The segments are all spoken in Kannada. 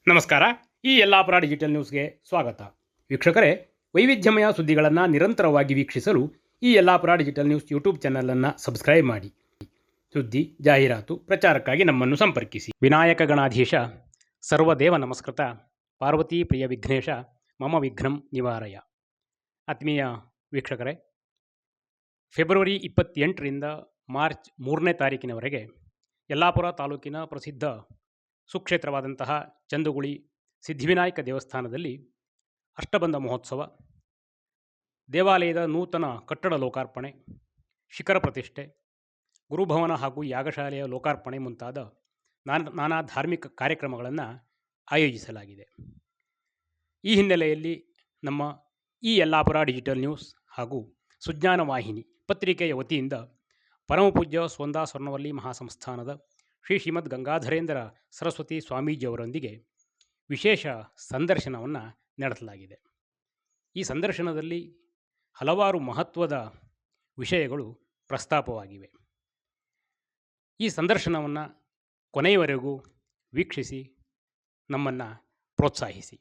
ನಮಸ್ಕಾರ. ಈ ಯಲ್ಲಾಪುರ ಡಿಜಿಟಲ್ ನ್ಯೂಸ್ಗೆ ಸ್ವಾಗತ. ವೀಕ್ಷಕರೇ, ವೈವಿಧ್ಯಮಯ ಸುದ್ದಿಗಳನ್ನು ನಿರಂತರವಾಗಿ ವೀಕ್ಷಿಸಲು ಈ ಯಲ್ಲಾಪುರ ಡಿಜಿಟಲ್ ನ್ಯೂಸ್ ಯೂಟ್ಯೂಬ್ ಚಾನಲನ್ನು ಸಬ್ಸ್ಕ್ರೈಬ್ ಮಾಡಿ. ಸುದ್ದಿ, ಜಾಹೀರಾತು, ಪ್ರಚಾರಕ್ಕಾಗಿ ನಮ್ಮನ್ನು ಸಂಪರ್ಕಿಸಿ. ವಿನಾಯಕ ಗಣಾಧೀಶ ಸರ್ವದೇವ ನಮಸ್ಕೃತ ಪಾರ್ವತಿ ಪ್ರಿಯ ವಿಘ್ನೇಶ ಮಮ ವಿಘ್ನಂ ನಿವಾರಯ. ಆತ್ಮೀಯ ವೀಕ್ಷಕರೇ, ಫೆಬ್ರವರಿ 28ರಿಂದ ಮಾರ್ಚ್ 3ನೇ ತಾರೀಕಿನವರೆಗೆ ಯಲ್ಲಾಪುರ ತಾಲೂಕಿನ ಪ್ರಸಿದ್ಧ ಸುಕ್ಷೇತ್ರವಾದಂತಹ ಚಂದುಗುಳಿ ಸಿದ್ಧಿವಿನಾಯಕ ದೇವಸ್ಥಾನದಲ್ಲಿ ಅಷ್ಟಬಂಧ ಮಹೋತ್ಸವ, ದೇವಾಲಯದ ನೂತನ ಕಟ್ಟಡ ಲೋಕಾರ್ಪಣೆ, ಶಿಖರ ಪ್ರತಿಷ್ಠೆ, ಗುರುಭವನ ಹಾಗೂ ಯಾಗಶಾಲೆಯ ಲೋಕಾರ್ಪಣೆ ಮುಂತಾದ ನಾನಾ ಧಾರ್ಮಿಕ ಕಾರ್ಯಕ್ರಮಗಳನ್ನು ಆಯೋಜಿಸಲಾಗಿದೆ. ಈ ಹಿನ್ನೆಲೆಯಲ್ಲಿ ನಮ್ಮ ಈ ಯಲ್ಲಾಪುರ ಡಿಜಿಟಲ್ ನ್ಯೂಸ್ ಹಾಗೂ ಸುಜ್ಞಾನ ವಾಹಿನಿ ಪತ್ರಿಕೆಯ ವತಿಯಿಂದ ಪರಮಪೂಜ್ಯ ಸ್ವೊಂದಾ ಸ್ವರ್ಣವಲ್ಲೀ ಮಹಾಸಂಸ್ಥಾನದ ಶ್ರೀ ಶ್ರೀಮದ್ ಗಂಗಾಧರೇಂದ್ರ ಸರಸ್ವತಿ ಸ್ವಾಮೀಜಿಯವರೊಂದಿಗೆ ವಿಶೇಷ ಸಂದರ್ಶನವನ್ನು ನಡೆಸಲಾಗಿದೆ. ಈ ಸಂದರ್ಶನದಲ್ಲಿ ಹಲವಾರು ಮಹತ್ವದ ವಿಷಯಗಳು ಪ್ರಸ್ತಾಪವಾಗಿವೆ. ಈ ಸಂದರ್ಶನವನ್ನು ಕೊನೆಯವರೆಗೂ ವೀಕ್ಷಿಸಿ ನಮ್ಮನ್ನು ಪ್ರೋತ್ಸಾಹಿಸಿ.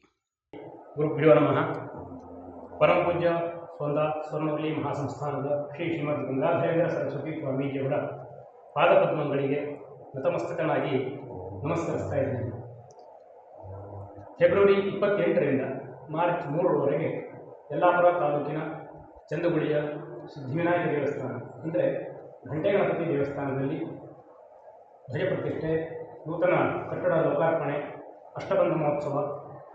ಗುರುಭ್ಯೋ ನಮಃ. ಪರಮಪೂಜ್ಯ ಸ್ವೊಂದಾ ಸ್ವರ್ಣವಲ್ಲೀ ಮಹಾಸಂಸ್ಥಾನದ ಶ್ರೀ ಶ್ರೀಮದ್ ಗಂಗಾಧರೇಂದ್ರ ಸರಸ್ವತಿ ಸ್ವಾಮೀಜಿಯವರ ಪಾದಪದ್ಮಗಳಿಗೆ ನತಮಸ್ತಕನಾಗಿ ನಮಸ್ಕರಿಸ್ತಾ ಇದ್ದೇನೆ. ಫೆಬ್ರವರಿ 28ರಿಂದ ಮಾರ್ಚ್ 3ರವರೆಗೆ ಯಲ್ಲಾಪುರ ತಾಲೂಕಿನ ಚಂದುಗುಳಿಯ ಸಿದ್ಧಿವಿನಾಯಕ ದೇವಸ್ಥಾನ ಅಂದರೆ ಘಂಟೆ ಗಣಪತಿ ದೇವಸ್ಥಾನದಲ್ಲಿ ಧ್ವಜ ಪ್ರತಿಷ್ಠೆ, ನೂತನ ಕಟ್ಟಡ ಲೋಕಾರ್ಪಣೆ, ಅಷ್ಟಬಂಧ ಮಹೋತ್ಸವ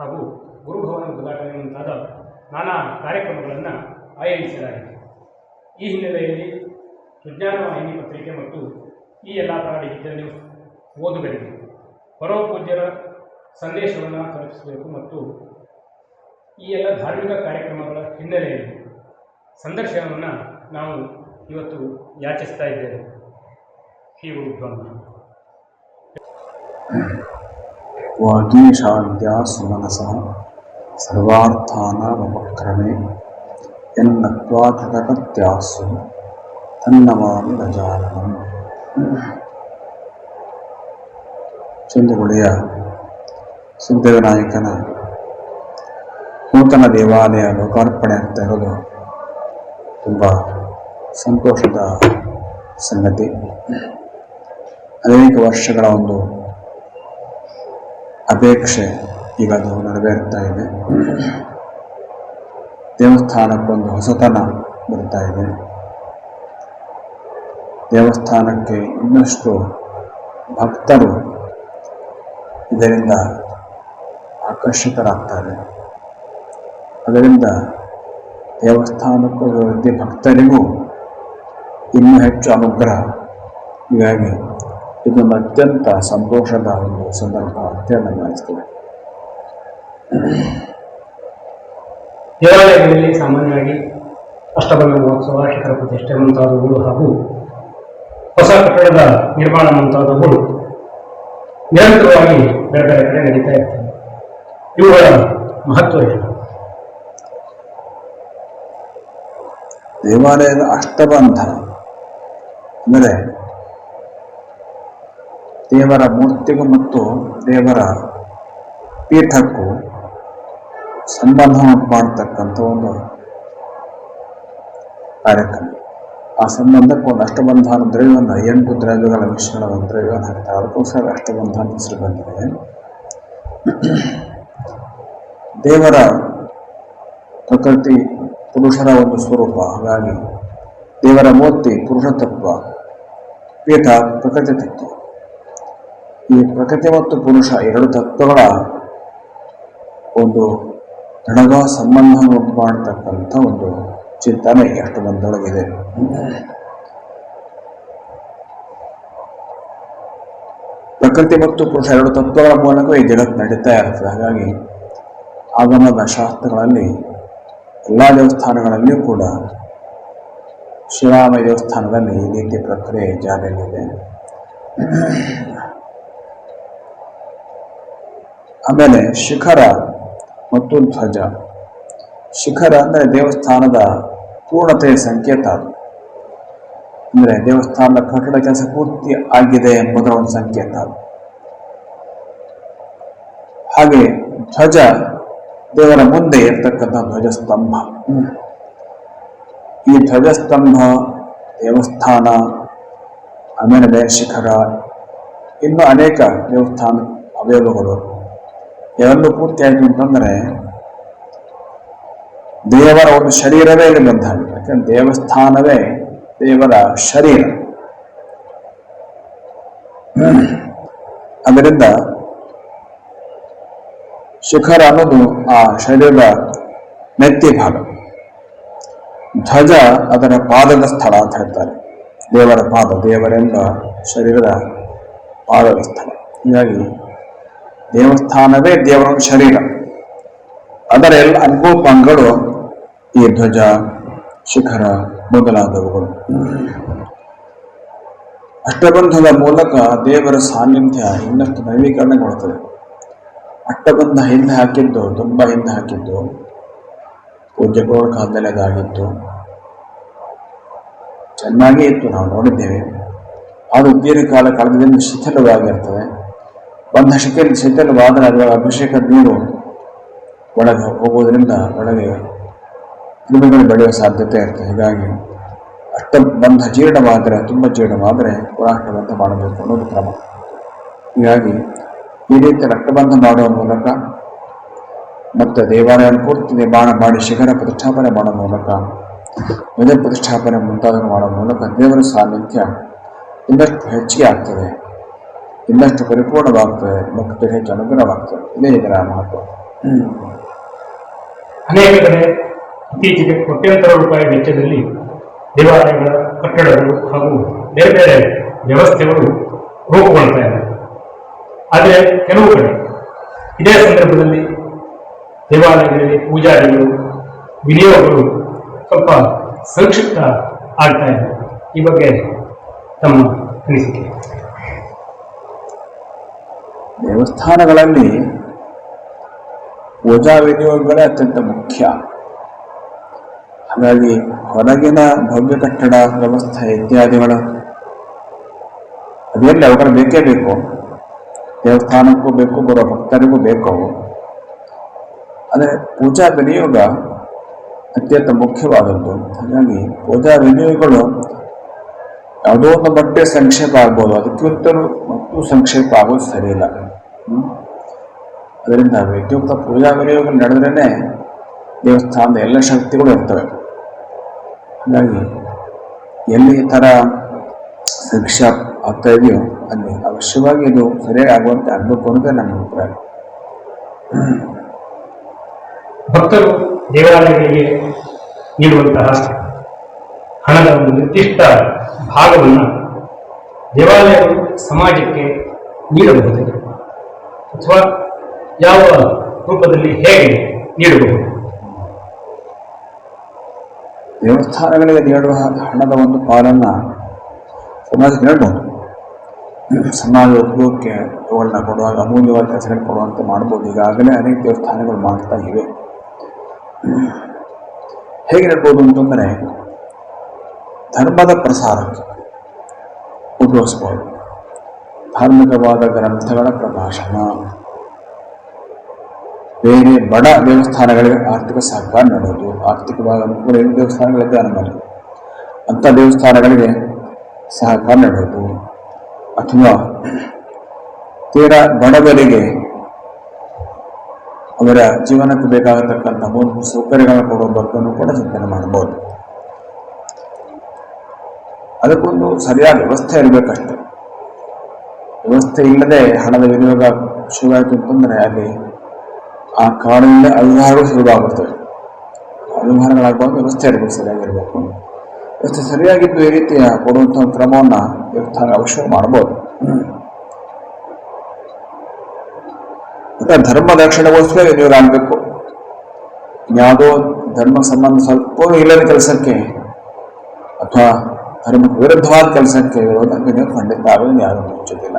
ಹಾಗೂ ಗುರುಭವನ ಉದ್ಘಾಟನೆ ಮುಂತಾದ ನಾನಾ ಕಾರ್ಯಕ್ರಮಗಳನ್ನು ಆಯೋಜಿಸಲಾಗಿದೆ. ಈ ಹಿನ್ನೆಲೆಯಲ್ಲಿ ಸುಜ್ಞಾನ ವಾಹಿನಿ ಪತ್ರಿಕೆ ಮತ್ತು ಈ ಯಲ್ಲಾಪುರ ಡಿಜಿಟಲ್ ನ್ಯೂಸ್ ಓದುಗರಿಗೆ ಪರಮಪೂಜ್ಯರ ಸಂದೇಶವನ್ನು ತಲುಪಿಸಬೇಕು ಮತ್ತು ಈ ಎಲ್ಲ ಧಾರ್ಮಿಕ ಕಾರ್ಯಕ್ರಮಗಳ ಹಿನ್ನೆಲೆಯಲ್ಲಿ ಸಂದರ್ಶನವನ್ನು ನಾವು ಇವತ್ತು ಯಾಚಿಸ್ತಾ ಇದ್ದೇವೆ. ಶ್ರೀ ಗುರುಭ್ಯೋ ನಮಃ. ವಾಗೀಶಾದ್ಯಾ ಸುಮನಸಃ ಸರ್ವಾರ್ಥಾನಾಮುಪಕ್ರಮೇ ಯನ್ನತ್ವಾ ಕೃತಕೃತ್ಯಾಸ್ಸು ತನ್ನಮಾಮಿ ಗಜಾನನಂ. ಚಂದುಗುಳಿಯ ಸಿದ್ಧಿವಿನಾಯಕನ ನೂತನ ದೇವಾಲಯ ಲೋಕಾರ್ಪಣೆ ಆಗ್ತಾ ಇರೋದು ತುಂಬ ಸಂತೋಷದ ಸಂಗತಿ. ಅನೇಕ ವರ್ಷಗಳ ಒಂದು ಅಪೇಕ್ಷೆ ಈಗ ಅದು ನೆರವೇರ್ತಾ ಇದೆ. ದೇವಸ್ಥಾನಕ್ಕೊಂದು ಹೊಸತನ ಬರ್ತಾ ಇದೆ. ದೇವಸ್ಥಾನಕ್ಕೆ ಇನ್ನಷ್ಟು ಭಕ್ತರು ಇದರಿಂದ ಆಕರ್ಷಿತರಾಗ್ತಾರೆ. ಅದರಿಂದ ದೇವಸ್ಥಾನಕ್ಕೂ ಭಕ್ತರಿಗೂ ಇನ್ನೂ ಹೆಚ್ಚು ಅನುಗ್ರಹ. ಹೀಗಾಗಿ ಇದೊಂದು ಅತ್ಯಂತ ಸಂತೋಷದ ಒಂದು ಸಂದರ್ಭ ಅಂತ ಅನಿಸ್ತದೆ. ದೇವಾಲಯಗಳಲ್ಲಿ ಸಾಮಾನ್ಯವಾಗಿ ಅಷ್ಟಬಂಧ ಮಹೋತ್ಸವ, ಶಿಖರ ಪ್ರತಿಷ್ಠೆ ಮುಂತಾದವುಗಳು ಹಾಗೂ ಹೊಸ ಕಟ್ಟಡದ ನಿರ್ಮಾಣ ಮುಂತಾದವುಗಳು ನಿರಂತರವಾಗಿ ಬೇರೆ ಬೇರೆ ಕಡೆ ನಡೀತಾ ಇರ್ತವೆ. ಇವುಗಳ ಮಹತ್ವ ಏನು? ದೇವಾಲಯದ ಅಷ್ಟಬಂಧ ಅಂದರೆ ದೇವರ ಮೂರ್ತಿಗೂ ಮತ್ತು ದೇವರ ಪೀಠಕ್ಕೂ ಸಂಬಂಧ ಮಾಡತಕ್ಕಂಥ ಒಂದು ಕಾರ್ಯಕ್ರಮ. ಆ ಸಂಬಂಧಕ್ಕೆ ಒಂದು ಅಷ್ಟಬಂಧ ದ್ರವ್ಯವನ್ನು 8 ದ್ರವ್ಯಗಳ ಮಿಶ್ರಣ ಒಂದು ದ್ರವ್ಯವನ್ನು ಹಾಕ್ತಾರೆ. ಅದಕ್ಕೋಸ್ಕರ ಅಷ್ಟಬಂಧ ಅಂತ ಹೆಸರು ಬಂದಿದೆ. ದೇವರ ಪ್ರಕೃತಿ ಪುರುಷರ ಒಂದು ಸ್ವರೂಪ. ಹಾಗಾಗಿ ದೇವರ ಮೂರ್ತಿ ಪುರುಷ ತತ್ವ, ಪೀಠ ಪ್ರಕೃತಿ ತತ್ವ. ಈ ಪ್ರಕೃತಿ ಮತ್ತು ಪುರುಷ ಎರಡು ತತ್ವಗಳ ಒಂದು ದೃಢ ಸಂಬಂಧವನ್ನು ಉಂಟು ಮಾಡತಕ್ಕಂಥ ಒಂದು ಚಿಂತನೆ ಅಷ್ಟಬಂಧದೊಳಗಿದೆ. ಪ್ರಕೃತಿ ಮತ್ತು ಪುರುಷ ಎರಡು ತತ್ವಗಳ ಮೂಲಕ ಈ ಜಗತ್ತು ನಡೀತಾ ಇರ್ತದೆ. ಹಾಗಾಗಿ ಆಗಮದ ಶಾಸ್ತ್ರಗಳಲ್ಲಿ ಎಲ್ಲ ದೇವಸ್ಥಾನಗಳಲ್ಲಿಯೂ ಕೂಡ ಶ್ರೀರಾಮ ದೇವಸ್ಥಾನದಲ್ಲಿ ಈ ರೀತಿ ಪ್ರಕ್ರಿಯೆ ಜಾರಿಯಲ್ಲಿದೆ. ಆಮೇಲೆ ಶಿಖರ ಮತ್ತು ಧ್ವಜ. ಶಿಖರ ಅಂದರೆ ದೇವಸ್ಥಾನದ ಪೂರ್ಣತೆಯ ಸಂಕೇತ. ಅದು ಅಂದರೆ ದೇವಸ್ಥಾನದ ಕಟ್ಟಡ ಕೆಲಸ ಪೂರ್ತಿ ಆಗಿದೆ ಎಂಬುದರ ಒಂದು ಸಂಕೇತ. ಹಾಗೆ ಧ್ವಜ ದೇವರ ಮುಂದೆ ಇರ್ತಕ್ಕಂಥ ಧ್ವಜಸ್ತಂಭ. ಈ ಧ್ವಜಸ್ತಂಭ, ದೇವಸ್ಥಾನ, ಆಮೇಲೆ ಶಿಖರ, ಇನ್ನು ಅನೇಕ ದೇವಸ್ಥಾನ ಅವಯವಗಳು ಇವೆಲ್ಲೂ ಪೂರ್ತಿ ಆಯಿತು ಅಂತಂದರೆ ದೇವರ ಒಂದು ಶರೀರವೇ ಇಲ್ಲಿ ಬಂದಾಗಿದೆ. ಯಾಕಂದ್ರೆ ದೇವಸ್ಥಾನವೇ ದೇವರ ಶರೀರ. ಅದರಿಂದ ಶಿಖರ ಅನ್ನೋದು ಆ ಶರೀರದ ನೆತ್ತಿ ಭಾಗ, ಧ್ವಜ ಅದರ ಪಾದದ ಸ್ಥಳ ಅಂತ ಹೇಳ್ತಾರೆ. ದೇವರ ಪಾದ, ದೇವರೆಂಬ ಶರೀರದ ಪಾದದ ಸ್ಥಳ. ಹೀಗಾಗಿ ದೇವಸ್ಥಾನವೇ ದೇವರ ಶರೀರ. ಅದರ ಎಲ್ಲ ಅನುಭೂಪಾಂಗಗಳು ಈ ಧ್ವಜ, ಶಿಖರ ಮೊದಲಾದವುಗಳು. ಅಷ್ಟಬಂಧದ ಮೂಲಕ ದೇವರ ಸಾನ್ನಿಧ್ಯ ಇನ್ನಷ್ಟು ನವೀಕರಣಗೊಳ್ಳುತ್ತದೆ. ಅಷ್ಟಬಂಧ ಹಿಂದೆ ಹಾಕಿದ್ದು, ತುಂಬ ಹಿಂದೆ ಹಾಕಿದ್ದು, ಪೂಜ್ಯಗಳ ಕಾಲದಲ್ಲಿ ಅದಾಗಿತ್ತು, ಚೆನ್ನಾಗೇ ಇತ್ತು, ನಾವು ನೋಡಿದ್ದೇವೆ. ಅದು ದೀರ್ಘಕಾಲ ಕಳೆದಿಂದ ಶಿಥಿಲವಾಗಿರ್ತದೆ. ಬಂಧ ಶಿಥಿಲವಾದರೆ ಅದರ ಅಭಿಷೇಕದ ನೀರು ಒಳಗೆ ಹೋಗೋದ್ರಿಂದ ಒಳಗೆ ಕ್ರಿಮಿಗಳು ಬೆಳೆಯುವ ಸಾಧ್ಯತೆ ಇರ್ತದೆ. ಹೀಗಾಗಿ ಅಷ್ಟಬಂಧ ಜೀರ್ಣವಾದರೆ, ತುಂಬ ಜೀರ್ಣವಾದರೆ ಪುರಾಷ್ಟಬಂಧ ಮಾಡಬೇಕು ಅನ್ನೋದು ಕ್ರಮ. ಹೀಗಾಗಿ ಈ ರೀತಿ ರಕ್ತಬಂಧ ಮಾಡುವ ಮೂಲಕ ಮತ್ತು ದೇವಾಲಯ ಪೂರ್ತಿ ನಿರ್ಮಾಣ ಮಾಡಿ ಶಿಖರ ಪ್ರತಿಷ್ಠಾಪನೆ ಮಾಡುವ ಮೂಲಕ, ಧ್ವಜ ಪ್ರತಿಷ್ಠಾಪನೆ ಮುಂತಾದನ್ನು ಮಾಡುವ ಮೂಲಕ ದೇವರ ಸಾನ್ನಿಧ್ಯ ಇನ್ನಷ್ಟು ಹೆಚ್ಚಿಗೆ ಆಗ್ತದೆ, ಇನ್ನಷ್ಟು ಪರಿಪೂರ್ಣವಾಗ್ತದೆ, ಭಕ್ತರಿಗೆ ಹೆಚ್ಚು ಅನುಗ್ರಹವಾಗ್ತದೆ. ಇದೇ ಇದರ ಮಹತ್ವ. ಅನೇಕ ಕಡೆ ಇತ್ತೀಚೆಗೆ ಕೋಟ್ಯಾಂತರ ರೂಪಾಯಿ ವೆಚ್ಚದಲ್ಲಿ ದೇವಾಲಯಗಳ ಕಟ್ಟಡಗಳು ಹಾಗೂ ಬೇರೆ ಬೇರೆ ವ್ಯವಸ್ಥೆಗಳು ರೂಪುಗೊಳ್ತಾ ಇವೆ. ಆದರೆ ಕೆಲವು ಕಡೆ ಇದೇ ಸಂದರ್ಭದಲ್ಲಿ ದೇವಾಲಯಗಳಲ್ಲಿ ಪೂಜಾರಿಗಳು, ವಿನಿಯೋಗಗಳು ಸ್ವಲ್ಪ ಸಂಕ್ಷಿಪ್ತ ಆಗ್ತಾ ಇದೆ. ಈ ಬಗ್ಗೆ ತಮ್ಮ ಅನಿಸಿಕೆ? ದೇವಸ್ಥಾನಗಳಲ್ಲಿ ಪೂಜಾ ವಿನಿಯೋಗಗಳೇ ಅತ್ಯಂತ ಮುಖ್ಯ. ಹಾಗಾಗಿ ಹೊರಗಿನ ಭವ್ಯ ಕಟ್ಟಡ ವ್ಯವಸ್ಥೆ ಇತ್ಯಾದಿಗಳು ಅದೆಲ್ಲ ಅವುಗಳು ಬೇಕೇ ಬೇಕು. ದೇವಸ್ಥಾನಕ್ಕೂ ಬೇಕು, ಬರೋ ಭಕ್ತರಿಗೂ ಬೇಕು. ಆದರೆ ಪೂಜಾ ವಿನಿಯೋಗ ಅತ್ಯಂತ ಮುಖ್ಯವಾದದ್ದು. ಹಾಗಾಗಿ ಪೂಜಾ ವಿನಿಯೋಗಗಳು ಯಾವುದೋ ಒಂದು ಮಟ್ಟಿಗೆ ಸಂಕ್ಷೇಪ ಆಗ್ಬೋದು, ಅದಕ್ಕಿಂತಲೂ ಮತ್ತು ಸಂಕ್ಷೇಪ ಆಗೋದು ಸರಿಯಿಲ್ಲ. ಅದರಿಂದ ವಿದ್ಯುಕ್ತ ಪೂಜಾ ವಿನಿಯೋಗ ನಡೆದ್ರೇ ದೇವಸ್ಥಾನದ ಎಲ್ಲ ಶಕ್ತಿಗಳು ಇರ್ತವೆ. ಹಾಗಾಗಿ ಎಲ್ಲಿ ಈ ಥರ ಸಂಕ್ಷೇಪ ಆಗ್ತಾ ಇದೆಯೋ ಅಲ್ಲಿ ಅವಶ್ಯವಾಗಿ ಇದು ಸರಿಯಾಗಿ ಆಗುವಂತೆ ಆಗಬೇಕು ಅನ್ನೋದೇ ನನ್ನ ಅಭಿಪ್ರಾಯ. ಭಕ್ತರು ದೇವಾಲಯಗಳಿಗೆ ನೀಡುವಂತಹ ಹಣದ ಒಂದು ನಿರ್ದಿಷ್ಟ ಭಾಗವನ್ನು ದೇವಾಲಯಗಳು ಸಮಾಜಕ್ಕೆ ನೀಡಬಹುದು ಅಥವಾ ಯಾವ ರೂಪದಲ್ಲಿ ಹೇಗೆ ನೀಡಬಹುದು? ದೇವಸ್ಥಾನಗಳಿಗೆ ನೀಡುವ ಹಣದ ಒಂದು ಪಾಲನ್ನು ಸಮಾಜಕ್ಕೆ ನೀಡಬಹುದು. ಸಮಾಜ ಉಪಯೋಗಕ್ಕೆ ಅವುಗಳನ್ನ ಕೊಡುವಾಗ ಅಮೂಲ್ಯವಾದ ಕೆಲಸಗಳು ಕೊಡುವಂತೆ ಮಾಡ್ಬೋದು. ಈಗಾಗಲೇ ಅನೇಕ ದೇವಸ್ಥಾನಗಳು ಮಾಡ್ತಾ ಇವೆ. ಹೇಗೆ ನೀಡ್ಬೋದು ಅಂತಂದರೆ ಧರ್ಮದ ಪ್ರಸಾರಕ್ಕೆ ಉಪಯೋಗಿಸ್ಬೋದು. ಧಾರ್ಮಿಕವಾದ ಗ್ರಂಥಗಳ ಪ್ರಕಾಶನ, ಬೇರೆ ಬಡ ದೇವಸ್ಥಾನಗಳಿಗೆ ಆರ್ಥಿಕ ಸಹಕಾರ ನೀಡೋದು. ಆರ್ಥಿಕವಾಗಿ ಅನುಕೂಲ ದೇವಸ್ಥಾನಗಳಿದ್ದೇ ಅನುಮತಿ ಅಂಥ ದೇವಸ್ಥಾನಗಳಿಗೆ ಸಹಕಾರ ನೀಡೋದು, ಅಥವಾ ತೀರಾ ಬಡವರಿಗೆ ಅವರ ಜೀವನಕ್ಕೆ ಬೇಕಾಗತಕ್ಕಂಥ ಮೂಲಭೂತ ಸೌಕರ್ಯಗಳನ್ನು ಕೊಡುವ ಬಗ್ಗೆನೂ ಕೂಡ ಚಿಂತನೆ ಮಾಡಬಹುದು. ಅದಕ್ಕೊಂದು ಸರಿಯಾದ ವ್ಯವಸ್ಥೆ ಇರಬೇಕಷ್ಟೆ. ವ್ಯವಸ್ಥೆ ಇಲ್ಲದೆ ಹಣದ ವಿನಿಯೋಗ ಶುರುವಾಯಿತು ಅಂತಂದರೆ ಅಲ್ಲಿ ಆ ಕಾರಣದಿಂದ ಅವ್ಯವಹಾರಗಳು ಶುರುವಾಗುತ್ತವೆ. ಅವ್ಯವಹಾರಗಳಾಗುವಾಗ ವ್ಯವಸ್ಥೆ ಇರಬೇಕು, ಸರಿಯಾಗಿರಬೇಕು. ವ್ಯವಸ್ಥೆ ಸರಿಯಾಗಿದ್ದು ಈ ರೀತಿಯ ಕೊಡುವಂಥ ಕ್ರಮವನ್ನು ದೇವಸ್ಥಾನ ಅವಶ್ಯ ಮಾಡ್ಬೋದು. ಮತ್ತೆ ಧರ್ಮ ರಕ್ಷಣೆಗೋಸ್ಕರ ವಿನಿಯೋಗ ಆಗಬೇಕು. ಯಾವುದೋ ಧರ್ಮ ಸಂಬಂಧ ಸ್ವಲ್ಪ ಇಲ್ಲದ ಕೆಲಸಕ್ಕೆ ಅಥವಾ ಧರ್ಮಕ್ಕೆ ವಿರುದ್ಧವಾದ ಕೆಲಸಕ್ಕೆ ವಿನಿಯೋಗ ಖಂಡಿತ ಆಗೋದು ಯಾರು ಮುಚ್ಚೋದಿಲ್ಲ.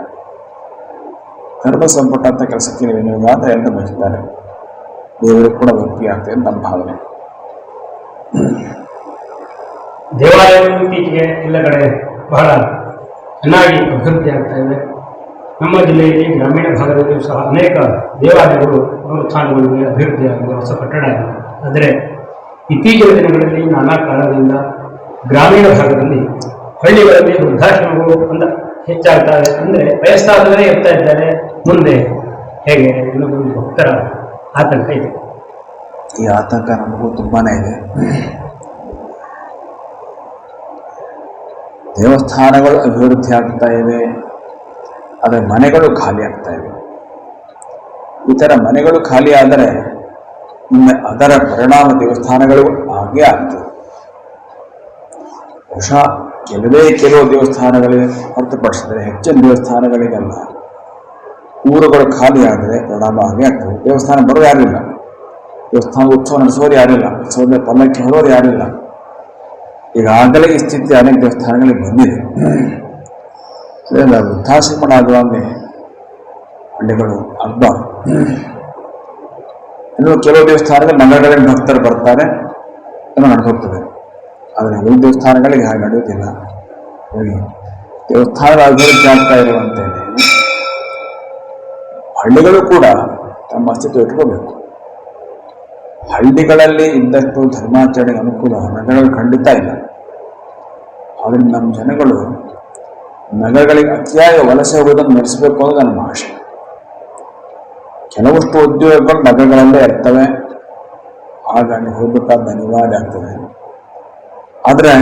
ಧರ್ಮ ಸಂಪುಟಂಥ ಕೆಲಸಕ್ಕೆ ವಿನಿಯೋಗ ಆದರೆ ಎಲ್ಲರೂ ಬಯಸಿದ್ದಾರೆ, ದೇವರಿಗೆ ಕೂಡ ವ್ಯಕ್ತಿ ಆಗ್ತದೆ ನಮ್ಮ ಭಾವನೆ. ದೇವಾಲಯಗಳು ಇತ್ತೀಚೆಗೆ ಎಲ್ಲ ಕಡೆ ಬಹಳ ಚೆನ್ನಾಗಿ ಅಭಿವೃದ್ಧಿ ಆಗ್ತಾ ಇವೆ. ನಮ್ಮ ಜಿಲ್ಲೆಯಲ್ಲಿ ಗ್ರಾಮೀಣ ಭಾಗದಲ್ಲಿಯೂ ಸಹ ಅನೇಕ ದೇವಾಲಯಗಳು ಪುನರುತ್ಥಾನಗೊಂಡಿವೆ, ಅಭಿವೃದ್ಧಿಯಾಗಿದೆ, ಹೊಸ ಕಟ್ಟಡ ಆಗಿದೆ. ಆದರೆ ಇತ್ತೀಚಿನ ದಿನಗಳಲ್ಲಿ ನಾನಾ ಕಾರಣದಿಂದ ಗ್ರಾಮೀಣ ಭಾಗದಲ್ಲಿ ಹಳ್ಳಿಗಳಲ್ಲಿ ವೃದ್ಧಾಶ್ರಮಗಳು ಹೆಚ್ಚಾಗ್ತಾ ಇದೆ. ಅಂದರೆ ವಯಸ್ಸಾದವರೇ ಇರ್ತಾ ಇದ್ದಾರೆ, ಮುಂದೆ ಹೇಗೆ ಅನ್ನೋದೊಂದು ಭಕ್ತರ ಆತಂಕ ಇದೆ. ಈ ಆತಂಕ ನಮಗೂ ತುಂಬಾನೇ ಇದೆ. ದೇವಸ್ಥಾನಗಳು ಅಭಿವೃದ್ಧಿ ಆಗ್ತಾ ಇವೆ, ಆದರೆ ಮನೆಗಳು ಖಾಲಿ ಆಗ್ತಾ ಇವೆ. ಈ ಥರ ಮನೆಗಳು ಖಾಲಿ ಆದರೆ ಅದರ ಪರಿಣಾಮ ದೇವಸ್ಥಾನಗಳು ಹಾಗೆ ಆಗ್ತವೆ. ಬಹುಶಃ ಕೆಲವು ದೇವಸ್ಥಾನಗಳಿಗೆ ಹೊರತುಪಡಿಸಿದರೆ ಹೆಚ್ಚಿನ ದೇವಸ್ಥಾನಗಳಿಗೆಲ್ಲ ಊರುಗಳು ಖಾಲಿ ಆದರೆ ಪರಿಣಾಮ ಹಾಗೆ ಆಗ್ತವೆ. ದೇವಸ್ಥಾನ ಬರೋದು ಯಾರಿಲ್ಲ, ದೇವಸ್ಥಾನ ಉತ್ಸವ ನಡೆಸೋರು ಯಾರಿಲ್ಲ, ಉತ್ಸವದ ಪಲ್ಲಕ್ಕಿ ಹೊರೋರು ಯಾರಿಲ್ಲ. ಈಗಾಗಲೇ ಈ ಸ್ಥಿತಿ ಅನೇಕ ದೇವಸ್ಥಾನಗಳಿಗೆ ಬಂದಿದೆ. ವೃದ್ಧಾಶ್ರಮಣ ಆಗುವಂಗೆ ಹಳ್ಳಿಗಳು ಆಗಬಾರ್ದು. ಇನ್ನು ಕೆಲವು ದೇವಸ್ಥಾನಗಳು ನಗರಗಳಲ್ಲಿ ಭಕ್ತರು ಬರ್ತಾರೆ, ಏನೋ ನಡೆದೋಗ್ತದೆ. ಆದರೆ ಉಳಿದ ದೇವಸ್ಥಾನಗಳಿಗೆ ಹಾಗೆ ನಡೆಯುತ್ತಿಲ್ಲ. ದೇವಸ್ಥಾನದ ಅಭಿವೃದ್ಧಿ ಆಗ್ತಾ ಇರುವಂತೆಯೇ ಹಳ್ಳಿಗಳು ಕೂಡ ತಮ್ಮ ಅಸ್ತಿತ್ವ ಇಟ್ಕೋಬೇಕು. ಹಳ್ಳಿಗಳಲ್ಲಿ ಇದ್ದಷ್ಟು ಧರ್ಮಾಚರಣೆಗೆ ಅನುಕೂಲ ನಗರಗಳು ಖಂಡಿತ ಇಲ್ಲ. ಆದ್ದರಿಂದ ನಮ್ಮ ಜನಗಳು ನಗರಗಳಿಗೆ ಅತಿಯಾಗಿ ವಲಸೆ ಹೋಗೋದನ್ನು ನಡೆಸಬೇಕು ಅನ್ನೋದು ನನ್ನ ಆಶೆ. ಕೆಲವಷ್ಟು ಉದ್ಯೋಗಗಳು ನಗರಗಳಲ್ಲೇ ಇರ್ತವೆ, ಹಾಗಾಗಿ ಹೋಗ್ಬೇಕಾದ ಅನಿವಾರ್ಯ ಆಗ್ತದೆ. ಆದರೆ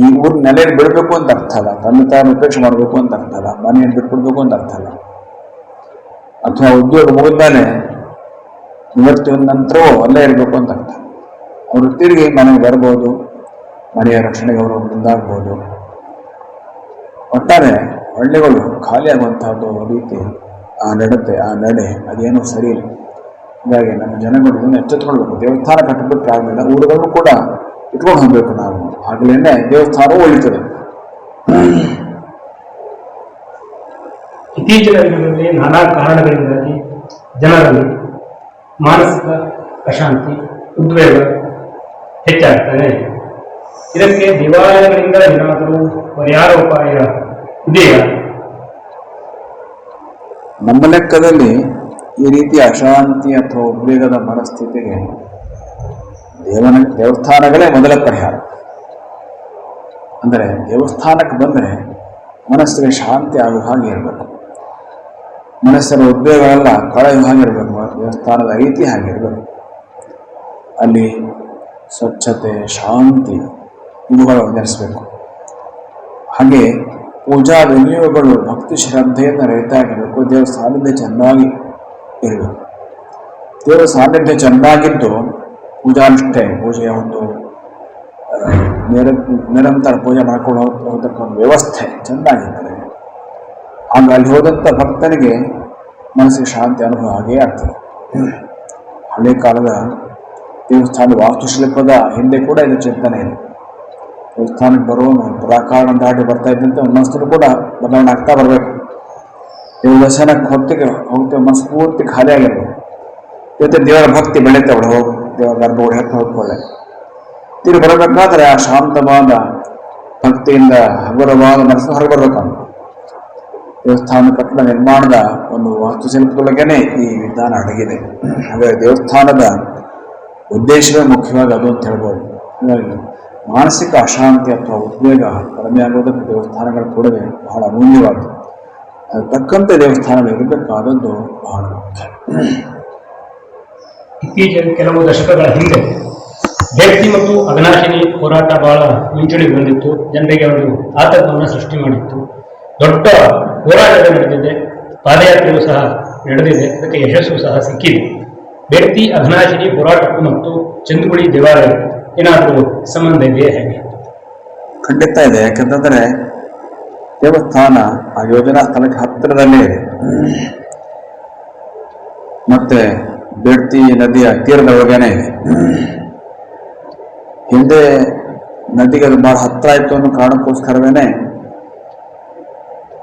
ಈ ಊರು ನೆಲೆಯಲ್ಲಿ ಬಿಡಬೇಕು ಅಂತ ಅರ್ಥ ಅಲ್ಲ, ತಂದೆ ತಾಯಿ ಉಪೇಕ್ಷೆ ಮಾಡಬೇಕು ಅಂತ ಅರ್ಥ ಅಲ್ಲ, ಮನೆಯನ್ನು ಬಿಟ್ಕೊಡ್ಬೇಕು ಅಂತ ಅರ್ಥ ಅಲ್ಲ. ಅಥವಾ ಉದ್ಯೋಗ ಮುಗಿದ್ಮೇಲೆ ಇವತ್ತಿನ ನಂತರವೂ ಅಲ್ಲೇ ಇರಬೇಕು ಅಂತ ಅರ್ಥ. ಅವರು ತಿರುಗಿ ಮನೆಗೆ ಬರ್ಬೋದು, ಮನೆಯ ರಕ್ಷಣೆಗೆ ಅವರು ಮುಂದಾಗ್ಬೋದು. ಒಟ್ಟಾರೆ ಹಳ್ಳಿಗಳು ಖಾಲಿ ಆಗುವಂತಹದ್ದು ರೀತಿ ಆ ನಡೆ ಅದೇನೂ ಸರಿ ಇಲ್ಲ. ಹೀಗಾಗಿ ನಮ್ಮ ಜನಗಳು ಇದನ್ನು ಎಚ್ಚೆತ್ತುಕೊಳ್ಬೇಕು. ದೇವಸ್ಥಾನ ಕಟ್ಟಬಿಟ್ಟು ಆಗಲಿಲ್ಲ, ಊರುಗಳನ್ನು ಕೂಡ ಇಟ್ಕೊಂಡು ಹೋಗ್ಬೇಕು ನಾವು, ಆಗಲೇ ದೇವಸ್ಥಾನವೂ ಉಳಿತದೆ. ಇತ್ತೀಚಿನ ದಿನಗಳಲ್ಲಿ ನಾನಾ ಕಾರಣಗಳಿಂದಾಗಿ ಜನರಲ್ಲಿ ಮಾನಸಿಕ ಅಶಾಂತಿ, ಉದ್ವೇಗ ಹೆಚ್ಚಾಗ್ತಾನೆ. ಇದಕ್ಕೆ ದೇವಾಲಯಗಳಿಂದ ಏನಾದರೂ ಪರಿಹಾರೋಪಾಯ ಇದೆಯಾ? ನಮ್ಮ ಲೆಕ್ಕದಲ್ಲಿ ಈ ರೀತಿಯ ಅಶಾಂತಿ ಅಥವಾ ಉದ್ವೇಗದ ಮನಸ್ಥಿತಿಗೆ ದೇವಸ್ಥಾನಗಳೇ ಮೊದಲ ಪರಿಹಾರ. ಅಂದರೆ ದೇವಸ್ಥಾನಕ್ಕೆ ಬಂದರೆ ಮನಸ್ಸಿಗೆ ಶಾಂತಿ ಆಗುವ ಹಾಗೆ ಇರಬೇಕು, ಮನಸ್ಸಿನ ಉದ್ವೇಗವೆಲ್ಲ ಕಳೆಯುವ ಹಾಗೆ ಇರಬೇಕು, ದೇವಸ್ಥಾನದ ರೀತಿ ಹಾಗಿರಬೇಕು. ಅಲ್ಲಿ ಸ್ವಚ್ಛತೆ, ಶಾಂತಿ ಇವುಗಳು ನೆಲೆಸಬೇಕು. ಹಾಗೆ ಪೂಜಾ ವಿನಿಯೋಗಗಳು ಭಕ್ತಿ ಶ್ರದ್ಧೆಯಿಂದ ನಡೀತಾಗಿರಬೇಕು. ದೇವರ ಸಾನ್ನಿಧ್ಯ ಚೆನ್ನಾಗಿ ಇರಬೇಕು. ದೇವರ ಸಾನ್ನಿಧ್ಯ ಚೆನ್ನಾಗಿದ್ದು ಪೂಜಾನಿಷ್ಠೆ, ಪೂಜೆಯ ಒಂದು ನಿರಂತರ ಪೂಜೆ ಮಾಡ್ಕೊಂಡು ಹೋಗತಕ್ಕ ಒಂದು ವ್ಯವಸ್ಥೆ ಚೆನ್ನಾಗಿರ್ತದೆ. ಆಗ ಅಲ್ಲಿ ಹೋದಂಥ ಭಕ್ತನಿಗೆ ಮನಸ್ಸಿಗೆ ಶಾಂತಿ ಅನುಭವ ಆಗೇ ಆಗ್ತದೆ. ಹಳೆ ಕಾಲದ ದೇವಸ್ಥಾನದ ವಾಸ್ತುಶಿಲ್ಪದ ಹಿಂದೆ ಕೂಡ ಇದು ಚಿಂತನೆ ಇದೆ. ದೇವಸ್ಥಾನಕ್ಕೆ ಬರುವನು ಪ್ರಾಕಾರಣ ದಾಟಿ ಬರ್ತಾ ಇದ್ದಂತೆ ಮನಸ್ಸು ಕೂಡ ಬದಲಾವಣೆ ಆಗ್ತಾ ಬರಬೇಕು. ದೇವ ದರ್ಶನಕ್ಕೆ ಹೋಗ್ತೇವೆ ಮನಸ್ಸು ಪೂರ್ತಿ ಖಾಲಿ ಆಗಿರ್ಬೇಕು. ಜೊತೆ ದೇವರ ಭಕ್ತಿ ಬೆಳೀತೇವೆ, ದೇವರ ಗರ್ಭಗುಡಿ ಹತ್ತು ಹೋಗ್ಕೊಳ್ಳೆ ತಿರುಗಿ ಬರಬೇಕಾದ್ರೆ ಆ ಶಾಂತವಾದ ಭಕ್ತಿಯಿಂದ ಹಗುರವಾದ ಮನಸ್ಸು ಹೊರಬರ್ಬೇಕು. ದೇವಸ್ಥಾನ ಕಟ್ಟಡ ನಿರ್ಮಾಣದ ಒಂದು ವಾಸ್ತುಶಿಲ್ಪದೊಳಗೇನೆ ಈ ವಿಧಾನ ಅಡಗಿದೆ. ಹಾಗಾಗಿ ದೇವಸ್ಥಾನದ ಉದ್ದೇಶವೇ ಮುಖ್ಯವಾಗಿ ಅದು ಅಂತ ಹೇಳ್ಬೋದು. ಹಾಗಾಗಿ ಮಾನಸಿಕ ಅಶಾಂತಿ ಅಥವಾ ಉದ್ವೇಗ ಕಡಿಮೆ ಆಗೋದಕ್ಕೆ ದೇವಸ್ಥಾನಗಳ ಕೊಡುಗೆ ಬಹಳ ಅಮೂಲ್ಯವಾದ್ದು. ಅದು ತಕ್ಕಂತೆ ದೇವಸ್ಥಾನಗಳು ಇರಬೇಕಾದದ್ದು ಬಹಳ ಮುಖ್ಯ. ಇತ್ತೀಚೆಗೆ ಕೆಲವು ದಶಕಗಳ ಹಿಂದೆ ವ್ಯಕ್ತಿ ಮತ್ತು ಅಘನಾಶಿನಿ ಹೋರಾಟ ಬಹಳ ಮುಂಚೂಣಿಗೆ ಬಂದಿತ್ತು. ಜನರಿಗೆ ಒಂದು ಆತಂಕವನ್ನು ಸೃಷ್ಟಿ ಮಾಡಿತ್ತು. ದೊಡ್ಡ ಹೋರಾಟಗಳು ನಡೆದಿದೆ, ಪಾದಯಾತ್ರೆಯೂ ಸಹ ನಡೆದಿದೆ, ಅದಕ್ಕೆ ಯಶಸ್ಸು ಸಹ ಸಿಕ್ಕಿದೆ. ವ್ಯಕ್ತಿ ಅಘನಾಶಿನಿ ಹೋರಾಟಕ್ಕೂ ಮತ್ತು ಚಂದುಗುಳಿ ದೇವಾಲಯ ಏನಾದರೂ ಸಂಬಂಧ ಇದೆಯೇ? ಹೇಗೆ? ಖಂಡಿತ ಇದೆ. ಯಾಕಂತಂದ್ರೆ ದೇವಸ್ಥಾನ ಆ ಯೋಜನಾ ಸ್ಥಳಕ್ಕೆ ಹತ್ತಿರದಲ್ಲೇ ಇದೆ. ಮತ್ತೆ ಬೇಡ್ತಿ ನದಿಯ ತೀರದ ಒಳಗೇನೆ ಇದೆ. ಹಿಂದೆ ನದಿಗೆ ಅದು ಬಹಳ ಹತ್ತಿರ ಆಯಿತು ಅನ್ನೋ ಕಾರಣಕ್ಕೋಸ್ಕರವೇನೆ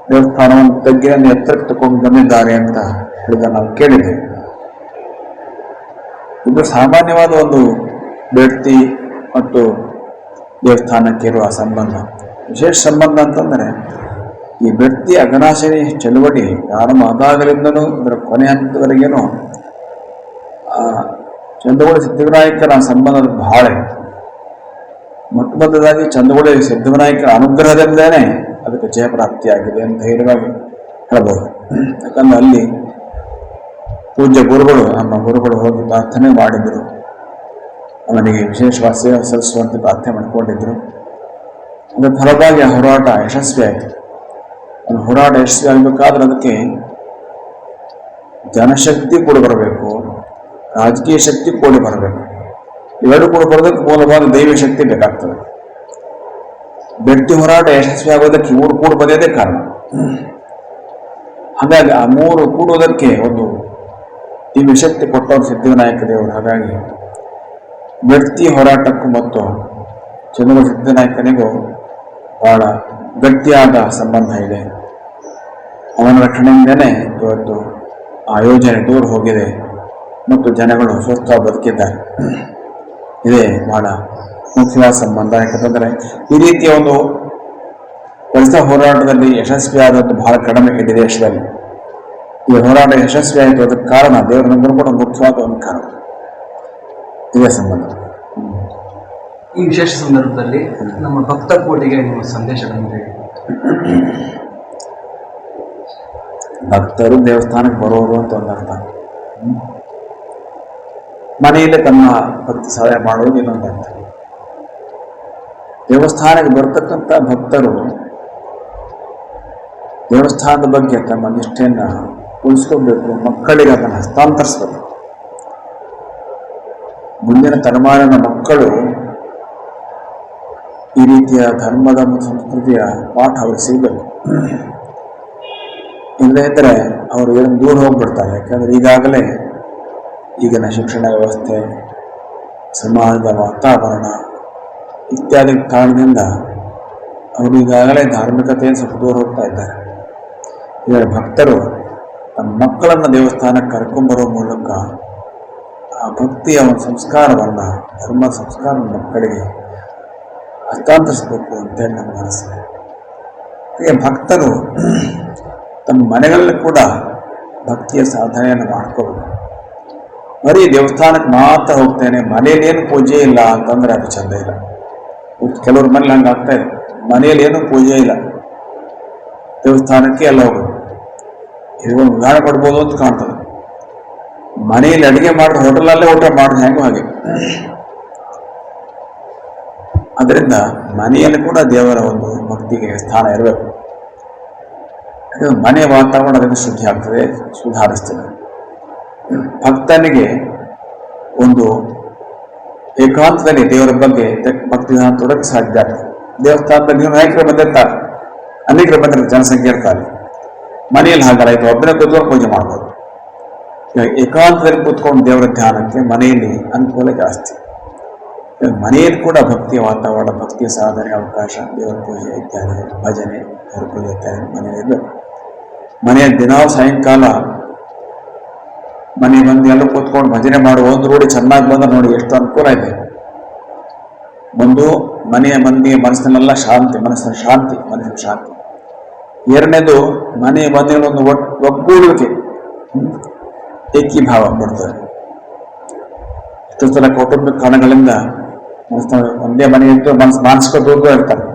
ದೇವಸ್ಥಾನವನ್ನು ತಗ್ಗಿನ ಎತ್ತರಕ್ಕೆ ತಗೊಂಡು ಬಂದಿದ್ದಾರೆ ಅಂತ ಹೇಳಿದ ನಾವು ಕೇಳಿದ್ದೇವೆ. ಇದು ಸಾಮಾನ್ಯವಾದ ಒಂದು ಬೇಡ್ತಿ ಮತ್ತು ದೇವಸ್ಥಾನಕ್ಕೆ ಇರುವ ಸಂಬಂಧ. ವಿಶೇಷ ಸಂಬಂಧ ಅಂತಂದರೆ ಈ ವ್ಯಕ್ತಿ ಅಘನಾಶಿನಿ ಚಳುವಳಿ ಪ್ರಾರಂಭ ಆದಾಗಲಿಂದನೂ ಇದರ ಕೊನೆ ಹಂತದವರೆಗೇನು ಚಂದಗೊಳ್ಳಿ ಸಿದ್ಧಿವಿನಾಯಕನ ಸಂಬಂಧದ ಬಹಳ ಮೊಟ್ಟಮೊದಲಾಗಿ ಚಂದಗೊಳ್ಳಿ ಸಿದ್ಧಿವಿನಾಯಕನ ಅನುಗ್ರಹದಿಂದಲೇ ಅದಕ್ಕೆ ಜಯಪ್ರಾಪ್ತಿಯಾಗಿದೆ ಅಂತ ಧೈರ್ಯವಾಗಿ ಹೇಳಬಹುದು. ಯಾಕಂದ್ರೆ ಅಲ್ಲಿ ಪೂಜ್ಯ ಗುರುಗಳು, ನಮ್ಮ ಗುರುಗಳು ಹೋಗಿ ಪ್ರಾರ್ಥನೆ ಮಾಡಿದರು, ಅವನಿಗೆ ವಿಶೇಷವಾದ ಸೇವೆ ಸಲ್ಲಿಸುವಂತೆ ಪ್ರಾರ್ಥನೆ ಮಾಡಿಕೊಂಡಿದ್ರು. ಅದರ ಫಲವಾಗಿ ಆ ಹೋರಾಟ ಯಶಸ್ವಿ ಆಯಿತು. ಒಂದು ಹೋರಾಟ ಯಶಸ್ವಿ ಆಗಬೇಕಾದ್ರೆ ಅದಕ್ಕೆ ಜನಶಕ್ತಿ ಕೂಡ ಬರಬೇಕು, ರಾಜಕೀಯ ಶಕ್ತಿ ಕೂಡಿ ಬರಬೇಕು. ಇವೆರಡು ಕೂಡ ಬರೋದಕ್ಕೆ ಮೂಲವಾದ ದೈವ ಶಕ್ತಿ ಬೇಕಾಗ್ತದೆ. ವ್ಯಕ್ತಿ ಹೋರಾಟ ಯಶಸ್ವಿ ಆಗೋದಕ್ಕೆ ಇವರು ಕೂಡ ಬರೆಯೋದೇ ಕಾರಣ. ಹಾಗಾಗಿ ಆ ಮೂರು ಕೂಡುವುದಕ್ಕೆ ಒಂದು ದಿವ್ಯ ಶಕ್ತಿ ಕೊಟ್ಟವರು ಸಿದ್ಧಿವಿನಾಯಕ ದೇವರು. ಹಾಗಾಗಿ ವ್ಯಕ್ತಿ ಹೋರಾಟಕ್ಕೂ ಮತ್ತು ಚಂದ್ರ ಸಿದ್ಧಿವಿನಾಯಕನಿಗೂ ಬಹಳ ಗಟ್ಟಿಯಾದ ಸಂಬಂಧ ಇದೆ. ಅವನ ರಕ್ಷಣೆಯಿಂದಲೇ ಇವತ್ತು ಆ ಯೋಜನೆ ದೂರ ಹೋಗಿದೆ ಮತ್ತು ಜನಗಳು ಸ್ವಸ್ಥ ಬದುಕಿದ್ದಾರೆ. ಇದೇ ಬಹಳ ಮುಖ್ಯವಾದ ಸಂಬಂಧ. ಯಾಕಂತಂದರೆ ಈ ರೀತಿಯ ಒಂದು ಕೆಲಸ ಹೋರಾಟದಲ್ಲಿ ಯಶಸ್ವಿಯಾದದ್ದು ಬಹಳ ಕಡಿಮೆ ಇದೆ ದೇಶದಲ್ಲಿ. ಈ ಹೋರಾಟ ಯಶಸ್ವಿ ಆಯಿತು, ಅದಕ್ಕೆ ಕಾರಣ ದೇವರ ನಂಬರ್ ಕೂಡ ಮುಖ್ಯವಾದ ಒಂದು ಕಾರಣ ಇದೇ ಸಂಬಂಧ. ಈ ವಿಶೇಷ ಸಂದರ್ಭದಲ್ಲಿ ನಮ್ಮ ಭಕ್ತ ಕೋಟಿಗೆ ನಿಮ್ಮ ಸಂದೇಶಗಳನ್ನು ಭಕ್ತರು ದೇವಸ್ಥಾನಕ್ಕೆ ಬರೋರು ಅಂತ ಒಂದು ಅರ್ಥ. ಮನೆಯಲ್ಲೇ ತಮ್ಮ ಭಕ್ತಿ ಸಹಾಯ ಮಾಡೋದು ಇನ್ನೊಂದು ಅರ್ಥ. ದೇವಸ್ಥಾನಕ್ಕೆ ಬರ್ತಕ್ಕಂಥ ಭಕ್ತರು ದೇವಸ್ಥಾನದ ಬಗ್ಗೆ ತಮ್ಮ ನಿಷ್ಠೆಯನ್ನು ಉಳಿಸ್ಕೋಬೇಕು, ಮಕ್ಕಳಿಗೆ ಅದನ್ನು ಹಸ್ತಾಂತರಿಸಬೇಕು. ಮುಂದಿನ ತಲೆಮಾರಿನ ಮಕ್ಕಳು ಈ ರೀತಿಯ ಧರ್ಮದ ಮತ್ತು ಸಂಸ್ಕೃತಿಯ ಪಾಠ ಅವ್ರಿಗೆ ಸಿಗಬೇಕು. ಇಲ್ಲದೇ ಇದ್ದರೆ ಅವರು ಏನು ದೂರ ಹೋಗ್ಬಿಡ್ತಾರೆ. ಯಾಕಂದರೆ ಈಗಾಗಲೇ ಈಗಿನ ಶಿಕ್ಷಣ ವ್ಯವಸ್ಥೆ, ಸಮಾಜದ ವಾತಾವರಣ ಇತ್ಯಾದಿ ಕಾರಣದಿಂದ ಅವರು ಈಗಾಗಲೇ ಧಾರ್ಮಿಕತೆಯನ್ನು ಸ್ವಲ್ಪ ದೂರ ಹೋಗ್ತಾ ಇದ್ದಾರೆ. ಈಗ ಭಕ್ತರು ತಮ್ಮ ಮಕ್ಕಳನ್ನು ದೇವಸ್ಥಾನಕ್ಕೆ ಕರ್ಕೊಂಬರೋ ಮೂಲಕ ಆ ಭಕ್ತಿಯ ಒಂದು ಸಂಸ್ಕಾರವನ್ನು, ಧರ್ಮದ ಸಂಸ್ಕಾರವನ್ನು ಮಕ್ಕಳಿಗೆ ಹಸ್ತಾಂತರಿಸಬೇಕು ಅಂತೇಳಿ ನಮಗೆ ಅನಿಸ್ತದೆ. ಹಾಗೆ ಭಕ್ತರು ತಮ್ಮ ಮನೆಗಳಲ್ಲಿ ಕೂಡ ಭಕ್ತಿಯ ಸಾಧನೆಯನ್ನು ಮಾಡ್ಕೋಬೇಕು. ಬರೀ ದೇವಸ್ಥಾನಕ್ಕೆ ಮಾತ್ರ ಹೋಗ್ತೇನೆ, ಮನೇಲಿ ಏನು ಪೂಜೆ ಇಲ್ಲ ಅಂತಂದರೆ ಅದು ಚೆಂದ ಇಲ್ಲ. ಕೆಲವ್ರ ಮನೇಲಿ ಹಂಗೆ ಆಗ್ತಾ ಇದೆ, ಮನೆಯಲ್ಲಿ ಏನು ಪೂಜೆ ಇಲ್ಲ, ದೇವಸ್ಥಾನಕ್ಕೆ ಎಲ್ಲ ಹೋಗೋದು. ಇದೊಂದು ಉದಾಹರಣೆ ಕೊಡ್ಬೋದು ಅಂತ ಕಾಣ್ತದೆ. ಮನೆಯಲ್ಲಿ ಅಡುಗೆ ಮಾಡಿದ್ರೆ ಹೋಟೆಲಲ್ಲೇ ಊಟ ಮಾಡಿದ್ರೆ ಹೆಂಗೋ ಹಾಗೆ. ಅದರಿಂದ ಮನೆಯಲ್ಲಿ ಕೂಡ ದೇವರ ಒಂದು ಭಕ್ತಿಗೆ ಸ್ಥಾನ ಇರಬೇಕು. ಮನೆ ವಾತಾವರಣ ಅದನ್ನು ಶುದ್ಧಿ ಆಗ್ತದೆ, ಸುಧಾರಿಸ್ತದೆ. ಭಕ್ತನಿಗೆ ಒಂದು ಏಕಾಂತದಲ್ಲಿ ದೇವರ ಬಗ್ಗೆ ಭಕ್ತಿದಾನ ತೊಡಕ್ಕೆ ಸಾಧ್ಯ ಆಗ್ತದೆ. ದೇವಸ್ಥಾನದಲ್ಲಿ ನೀವು ನಾಯಕರು ಬಂದಿರ್ತಾರೆ, ಅನೇಕರು ಬಂದಿರ್ತಾರೆ, ಜನಸಂಖ್ಯೆ ಇರ್ತಾರೆ. ಮನೆಯಲ್ಲಿ ಹಾಗಲ್ಲ, ಇದು ಒಬ್ಬನೇ ಕೂತ್ಕೊಂಡು ಪೂಜೆ ಮಾಡ್ಬೋದು. ಏಕಾಂತದಲ್ಲಿ ಕೂತ್ಕೊಂಡು ದೇವರ ಧ್ಯಾನಕ್ಕೆ ಮನೆಯಲ್ಲಿ ಅನುಕೂಲ ಜಾಸ್ತಿ. ಮನೆಯಲ್ಲಿ ಕೂಡ ಭಕ್ತಿಯ ವಾತಾವರಣ, ಭಕ್ತಿಯ ಸಾಧನೆ ಅವಕಾಶ, ದೇವರ ಪೂಜೆ ಇತ್ಯಾದಿ, ಭಜನೆ, ದೇವರ ಪೂಜೆ ಇತ್ಯಾದಿ ಮನೆಯಲ್ಲಿ ಇರಬೇಕು. ಮನೆಯಲ್ಲಿ ದಿನಾ ಸಾಯಂಕಾಲ ಮನೆ ಬಂದು ಎಲ್ಲ ಕೂತ್ಕೊಂಡು ಭಜನೆ ಮಾಡಿ ಒಂದು ರೂಢಿ ಚೆನ್ನಾಗಿ ಬಂದ್ರೆ ನೋಡಿ ಎಷ್ಟು ಅನುಕೂಲ ಇದೆ. ಒಂದು ಮನೆಯ ಮಂದಿಯ ಮನಸ್ಸಿನಲ್ಲ ಶಾಂತಿ, ಮನಸ್ಸಿನ ಶಾಂತಿ, ಮನಸ್ಸಿನ ಶಾಂತಿ. ಎರಡನೇದು ಮನೆಯ ಮಂದಿಗಳ ಒಂದು ಒಗ್ಗೂಡುವಿಕೆ, ಏಕೀಭಾವ ಬರ್ತದೆ. ಎಷ್ಟೋ ಸಲ ಕೌಟುಂಬಿಕ ಕಾರಣಗಳಿಂದ ಮನಸ್ಸಿನ ಒಂದೇ ಮನೆ ಇದ್ದು ಮಾನಸಿಕ ದೂರ ಇರ್ತಾರೆ,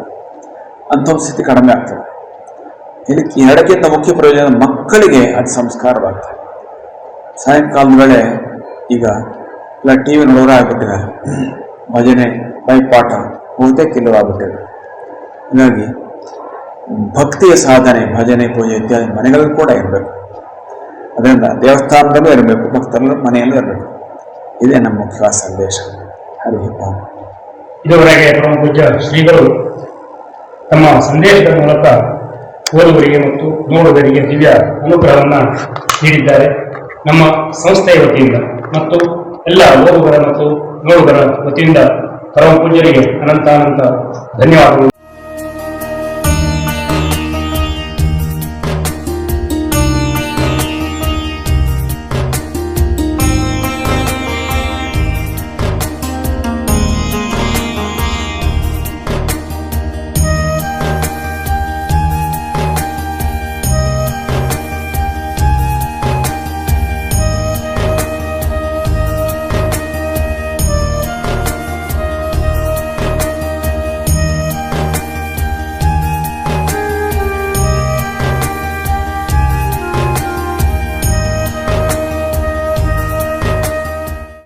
ಅಂಥ ಸ್ಥಿತಿ ಕಡಿಮೆ ಆಗ್ತದೆ. ಇದಕ್ಕೆ ಎರಡಕ್ಕಿಂತ ಮುಖ್ಯ ಪ್ರಯೋಜನ ಮಕ್ಕಳಿಗೆ ಅದು ಸಂಸ್ಕಾರವಾಗ್ತದೆ. ಸಾಯಂಕಾಲದ ವೇಳೆ ಈಗ ಎಲ್ಲ ಟಿ ವಿ ನೋಡೋರ ಆಗ್ಬಿಟ್ಟಿದ್ದಾರೆ, ಭಜನೆ ಬೈಪಾಠ ಬಹುತೇಕ ಇಲ್ಲವಾಗ್ಬಿಟ್ಟಿದೆ. ಹೀಗಾಗಿ ಭಕ್ತಿಯ ಸಾಧನೆ, ಭಜನೆ, ಪೂಜೆ ಇತ್ಯಾದಿ ಮನೆಗಳಲ್ಲಿ ಕೂಡ ಇರಬೇಕು. ಅದರಿಂದ ದೇವಸ್ಥಾನದಲ್ಲೂ ಇರಬೇಕು, ಭಕ್ತರಲ್ಲೂ ಮನೆಯಲ್ಲೂ ಇರಬೇಕು. ಇದೇ ನಮ್ಮ ಮುಖ್ಯವಾದ ಸಂದೇಶ. ಹರಿ ಓಂ. ಇದುವರೆಗೆ ಪರಮ ಪೂಜ್ಯ ಶ್ರೀಗಳು ತಮ್ಮ ಸಂದೇಶದ ಮೂಲಕ ಓದುಗರಿಗೆ ಮತ್ತು ನೋಡುಗರಿಗೆ ದಿವ್ಯ ಅನುಗ್ರಹವನ್ನು ನೀಡಿದ್ದಾರೆ. ನಮ್ಮ ಸಂಸ್ಥೆಯ ವತಿಯಿಂದ ಮತ್ತು ಎಲ್ಲ ಓದುಗರ ಮತ್ತು ನೋಡುಗರ ವತಿಯಿಂದ ಪರಮ ಪೂಜ್ಯರಿಗೆ ಅನಂತ ಧನ್ಯವಾದಗಳು.